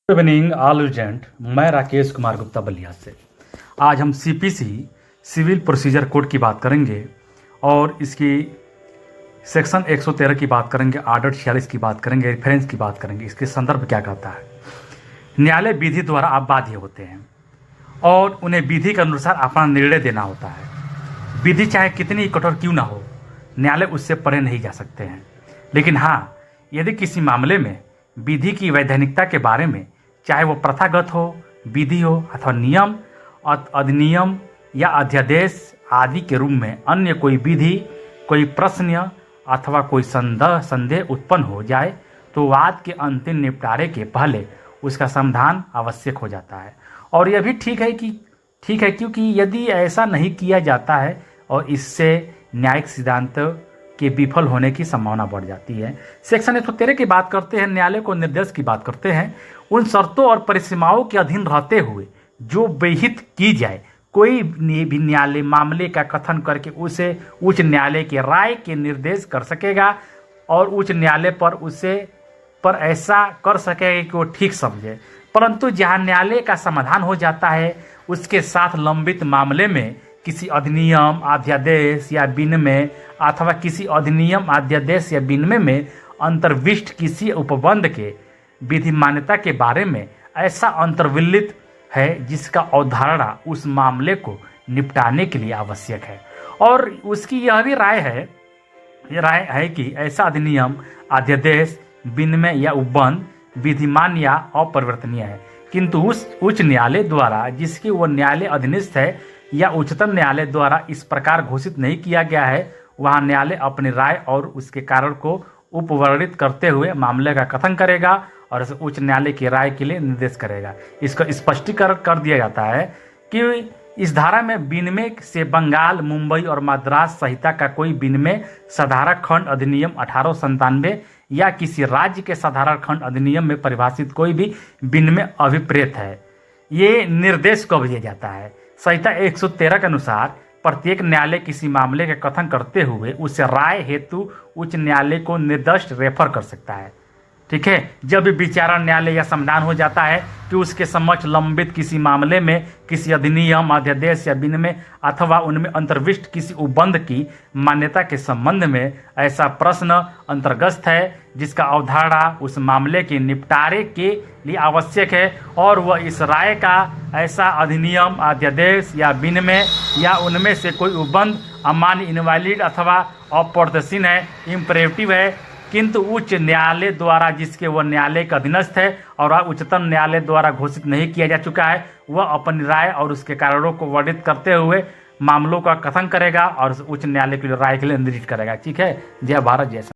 Good evening all agent. मैं राकेश कुमार गुप्ता बलिया से। आज हम सीपीसी सिविल प्रोसीजर कोड की बात करेंगे और इसकी सेक्शन 113 की बात करेंगे, आर्डर 46 की बात करेंगे, रेफरेंस की बात करेंगे, इसके संदर्भ क्या कहता है। न्यायालय विधि द्वारा आप बाध्य होते हैं और उन्हें विधि के अनुसार अपना निर्णय देना होता है। विधि चाहे कितनी कठोर क्यों ना हो, न्यायालय उससे परे नहीं जा सकते हैं। लेकिन हाँ, यदि किसी मामले में विधि की वैधानिकता के बारे में, चाहे वो प्रथागत हो, विधि हो अथवा नियम, अधिनियम या अध्यादेश आदि के रूप में अन्य कोई विधि, कोई प्रश्न अथवा कोई संदेह उत्पन्न हो जाए, तो वाद के अंतिम निपटारे के पहले उसका समाधान आवश्यक हो जाता है। और यह भी ठीक है क्योंकि यदि ऐसा नहीं किया जाता है और इससे न्यायिक सिद्धांत के विफल होने की संभावना बढ़ जाती है। सेक्शन 113 की बात करते हैं, न्यायालय को निर्देश की बात करते हैं। उन शर्तों और परिसीमाओं के अधीन रहते हुए जो विहित की जाए, कोई भी न्यायालय मामले का कथन करके उसे उच्च न्यायालय की राय के निर्देश कर सकेगा और उच्च न्यायालय पर ऐसा कर सकेगा कि वो ठीक समझे। परंतु जहां न्यायालय का समाधान हो जाता है, उसके साथ लंबित मामले में किसी अधिनियम, अध्यादेश या विनिमय अथवा किसी अधिनियम, अध्यादेश या विनिमय में अंतर्विष्ट किसी उपबंध के विधि मान्यता के बारे में ऐसा अंतर्विलित है जिसका अवधारणा उस मामले को निपटाने के लिए आवश्यक है। और उसकी यह भी राय है कि ऐसा अधिनियम, अध्यादेश, विनिमय या उपबंध विधिमान या अपरिवर्तनीय है, किंतु उस उच्च न्यायालय द्वारा जिसके वो न्यायालय अधीनस्थ है या उच्चतम न्यायालय द्वारा इस प्रकार घोषित नहीं किया गया है, वहाँ न्यायालय अपनी राय और उसके कारण को उपवर्णित करते हुए मामले का कथन करेगा और इसे उच्च न्यायालय की राय के लिए निर्देश करेगा। इसका स्पष्टीकरण कर दिया जाता है कि इस धारा में विनिमय से बंगाल, मुंबई और मद्रास संहिता का कोई विनिमय साधारण खंड अधिनियम 1897 या किसी राज्य के साधारण खंड अधिनियम में परिभाषित कोई भी विनिमय अभिप्रेत है। ये निर्देश कब दिया जाता है? संहिता 113 के अनुसार प्रत्येक न्यायालय किसी मामले का कथन करते हुए उसे राय हेतु उच्च न्यायालय को निर्दिष्ट रेफर कर सकता है। ठीक है, जब भी विचारण न्यायालय या समाधान हो जाता है कि उसके समक्ष लंबित किसी मामले में किसी अधिनियम, अध्यादेश या विनिमय अथवा उनमें अंतर्विष्ट किसी उपबंध की मान्यता के संबंध में ऐसा प्रश्न अंतर्गत है जिसका अवधारणा उस मामले के निपटारे के लिए आवश्यक है और वह इस राय का ऐसा अधिनियम, अध्यादेश या विनिमय या उनमें से कोई उपबंध अमान्य, इनवैलिड अथवा अप्रत्याशित है, इम्परेटिव है, किंतु उच्च न्यायालय द्वारा जिसके वह न्यायालय का अधीनस्थ है और उच्चतम न्यायालय द्वारा घोषित नहीं किया जा चुका है, वह अपनी राय और उसके कारणों को वर्णित करते हुए मामलों का कथन करेगा और उच्च न्यायालय की राय के लिए निर्दिष्ट करेगा। ठीक है, जय भारत, जय।